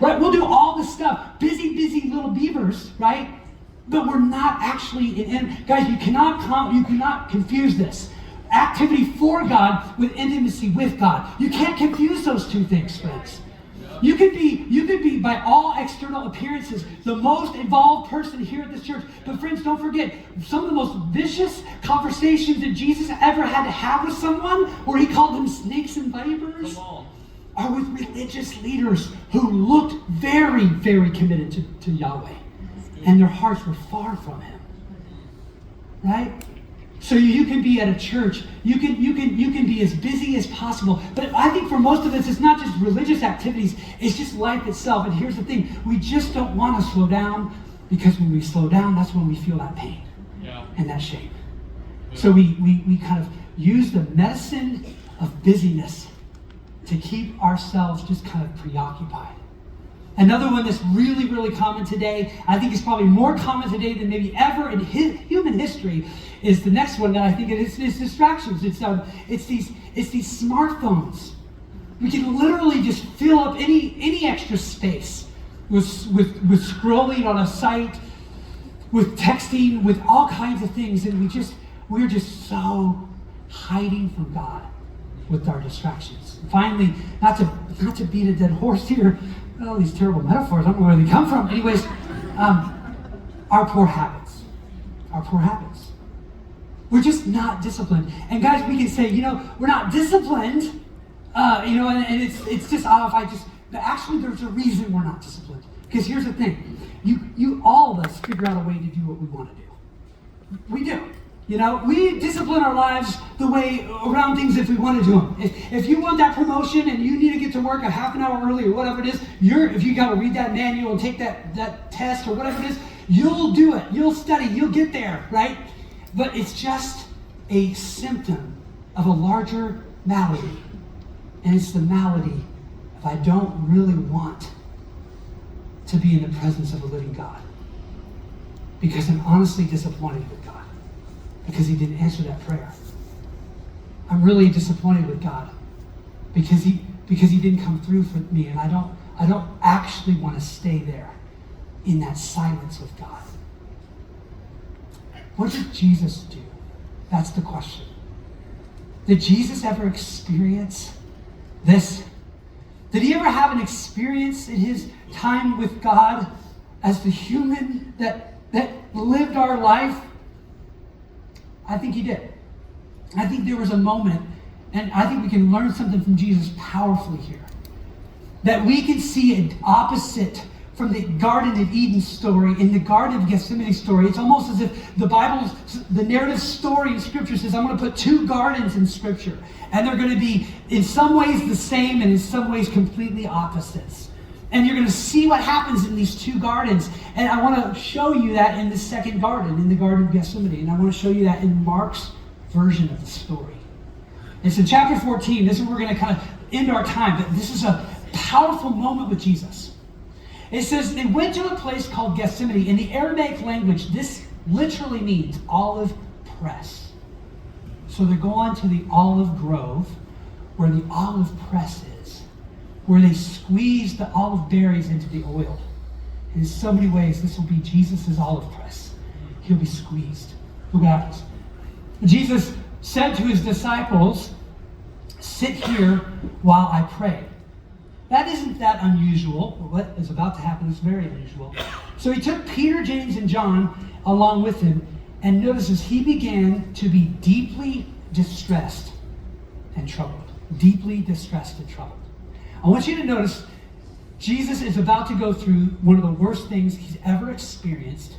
right? We'll do all this stuff. Busy little beavers, right? But we're not actually guys, you cannot confuse this. Activity for God with intimacy with God. You can't confuse those two things, friends. You could be by all external appearances the most involved person here at this church. But friends, don't forget, some of the most vicious conversations that Jesus ever had to have with someone, where he called them snakes and vipers, are with religious leaders who looked very, very committed to Yahweh. And their hearts were far from him. Right? So you can be at a church, you can be as busy as possible. But I think for most of us, it's not just religious activities, it's just life itself. And here's the thing, we just don't want to slow down, because when we slow down, that's when we feel that pain and that shame. So we kind of use the medicine of busyness to keep ourselves just kind of preoccupied. Another one that's really, really common today, I think it's probably more common today than maybe ever in human history, is the next one that I think is distractions. It's these smartphones. We can literally just fill up any extra space with scrolling on a site, with texting, with all kinds of things, and we're just so hiding from God with our distractions. And finally, not to beat a dead horse here, all these terrible metaphors, I don't know where they come from. Anyways, our poor habits. Our poor habits. We're just not disciplined. And guys, we can say, we're not disciplined, and it's just, but actually there's a reason we're not disciplined. Because here's the thing, you all of us figure out a way to do what we want to do. We do. We discipline our lives the way around things if we want to do them. If you want that promotion and you need to get to work a half an hour early or whatever it is, if you got to read that manual and take that test or whatever it is, you'll do it. You'll study. You'll get there, right? But it's just a symptom of a larger malady. And it's the malady of I don't really want to be in the presence of a living God. Because I'm honestly disappointed with God. Because he didn't answer that prayer. I'm really disappointed with God because he didn't come through for me, and I don't actually want to stay there in that silence with God. What did Jesus do? That's the question. Did Jesus ever experience this? Did he ever have an experience in his time with God as the human that lived our life? I think he did. I think there was a moment, and I think we can learn something from Jesus powerfully here. That we can see an opposite from the Garden of Eden story in the Garden of Gethsemane story. It's almost as if the narrative story in Scripture says, I'm going to put two gardens in Scripture. And they're going to be in some ways the same and in some ways completely opposites. And you're going to see what happens in these two gardens. And I want to show you that in the second garden, in the Garden of Gethsemane. And I want to show you that in Mark's version of the story. It's in chapter 14. This is where we're going to kind of end our time. But this is a powerful moment with Jesus. It says, they went to a place called Gethsemane. In the Aramaic language, this literally means olive press. So they're going to the olive grove, where the olive press is, where they squeeze the olive berries into the oil. In so many ways, this will be Jesus' olive press. He'll be squeezed. Look what happens. Jesus said to his disciples, sit here while I pray. That isn't that unusual. What is about to happen is very unusual. So he took Peter, James, and John along with him, and notices he began to be deeply distressed and troubled. Deeply distressed and troubled. I want you to notice Jesus is about to go through one of the worst things he's ever experienced,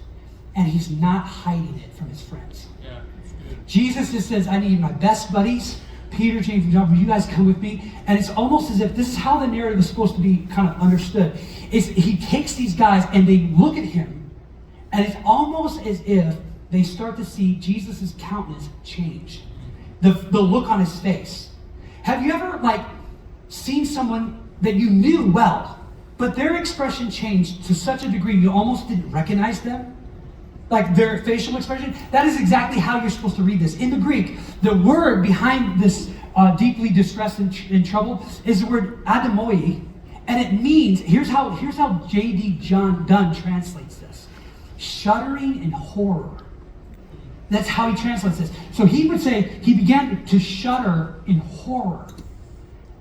and he's not hiding it from his friends. Yeah, Jesus just says, I need my best buddies, Peter, James, and John, will you guys come with me? And it's almost as if this is how the narrative is supposed to be kind of understood. He takes these guys and they look at him, and it's almost as if they start to see Jesus' countenance change. The look on his face. Have you ever seen someone that you knew well, but their expression changed to such a degree you almost didn't recognize them? Like their facial expression? That is exactly how you're supposed to read this. In the Greek, the word behind this deeply distressed and troubled is the word adamoi, And it means, here's how J.D. Dunn translates this. Shuddering in horror. That's how he translates this. So he would say he began to shudder in horror.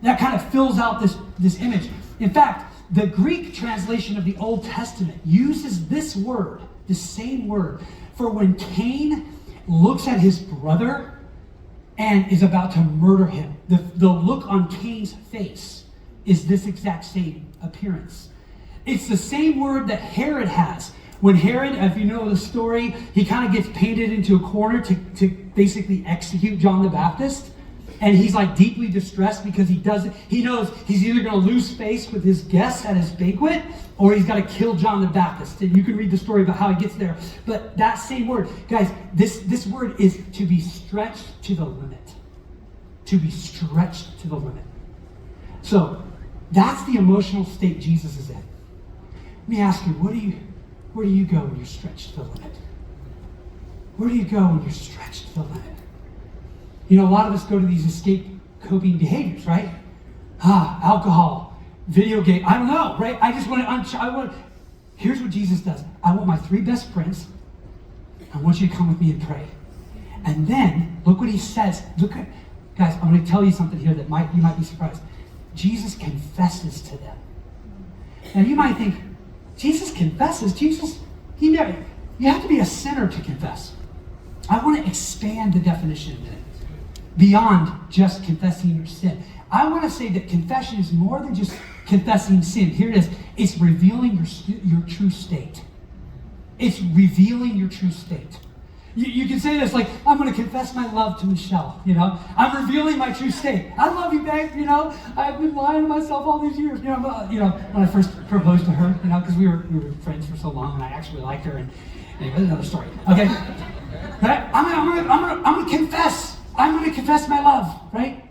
That kind of fills out this image. In fact, the Greek translation of the Old Testament uses this word, the same word, for when Cain looks at his brother and is about to murder him. The look on Cain's face is this exact same appearance. It's the same word that Herod has. When Herod, if you know the story, he kind of gets painted into a corner to basically execute John the Baptist. And he's like deeply distressed because he knows he's either going to lose face with his guests at his banquet or he's got to kill John the Baptist. And you can read the story about how he gets there. But that same word, guys, this word is to be stretched to the limit. To be stretched to the limit. So that's the emotional state Jesus is in. Let me ask you, where do you go when you're stretched to the limit? Where do you go when you're stretched to the limit? You know, a lot of us go to these escape coping behaviors, right? Alcohol, video game, I don't know, right? Here's what Jesus does. I want my 3 best friends. I want you to come with me and pray. And then, look what he says. Guys, I'm going to tell you something here that you might be surprised. Jesus confesses to them. Now you might think, Jesus confesses? You have to be a sinner to confess. I want to expand the definition a minute. Beyond just confessing your sin. I want to say that confession is more than just confessing sin. Here it is. It's revealing your true state. It's revealing your true state. You can say this like, I'm going to confess my love to Michelle, you know. I'm revealing my true state. I love you, babe, you know. I've been lying to myself all these years. You know, when I first proposed to her, you know, because we were friends for so long and I actually liked her. And anyway, that's another story. Okay? Right? I'm going to confess. I'm going to confess my love, right?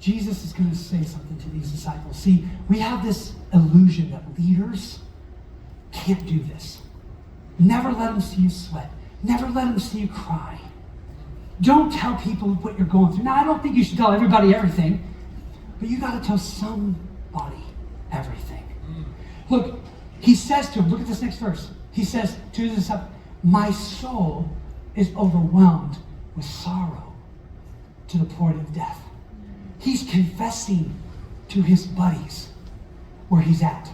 Jesus is going to say something to these disciples. See, we have this illusion that leaders can't do this. Never let them see you sweat. Never let them see you cry. Don't tell people what you're going through. Now, I don't think you should tell everybody everything, but you got to tell somebody everything. Look, he says to him, look at this next verse. He says to his disciples, my soul is overwhelmed with sorrow to the point of death. He's confessing to his buddies where he's at.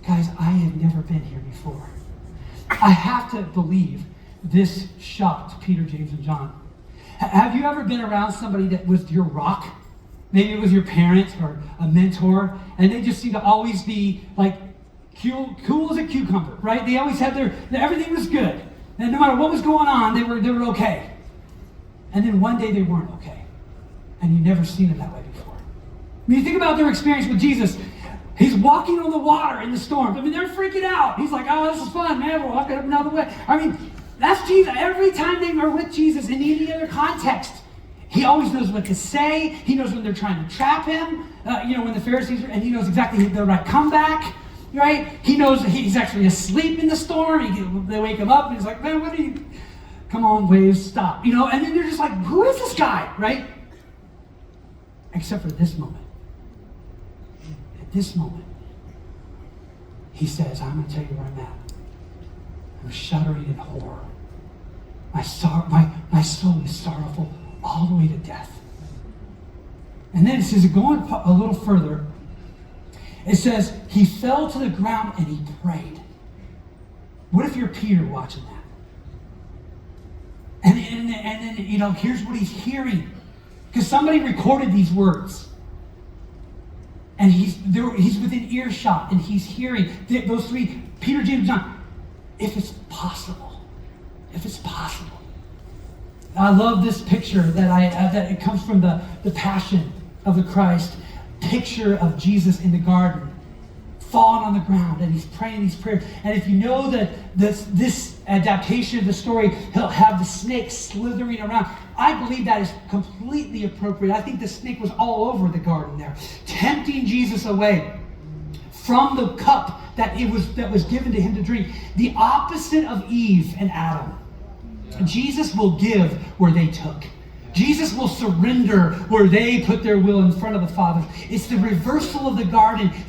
Guys, I have never been here before. I have to believe this shocked Peter, James, and John. Have you ever been around somebody that was your rock? Maybe it was your parents or a mentor, and they just seem to always be like cool as a cucumber, right? They always had everything was good. And no matter what was going on, they were okay. And then one day they weren't okay. And you've never seen them that way before. I mean, you think about their experience with Jesus. He's walking on the water in the storm. I mean, they're freaking out. He's like, oh, this is fun, man. We're walking up another way. I mean, that's Jesus. Every time they are with Jesus in any other context, he always knows what to say. He knows when they're trying to trap him. When the Pharisees and he knows exactly the right comeback. Right? He knows he's actually asleep in the storm. They wake him up and he's like, man, what are you? Come on, waves, stop. And then they're just like, who is this guy? Right? Except for this moment. At this moment, he says, I'm going to tell you where I'm at. I'm shuddering in horror. My soul is sorrowful all the way to death. And then it says, going a little further, it says, he fell to the ground and he prayed. What if you're Peter watching that? And then, here's what he's hearing. Because somebody recorded these words. And he's within earshot and he's hearing those 3, Peter, James, John. If it's possible. I love this picture that it comes from the Passion of the Christ. Picture of Jesus in the garden, falling on the ground, and he's praying these prayers. And if you know that this adaptation of the story, he'll have the snake slithering around. I believe that is completely appropriate. I think the snake was all over the garden there, tempting Jesus away from the cup that was given to him to drink. The opposite of Eve and Adam. Jesus will give where they took. Jesus will surrender where they put their will in front of the Father. It's the reversal of the garden for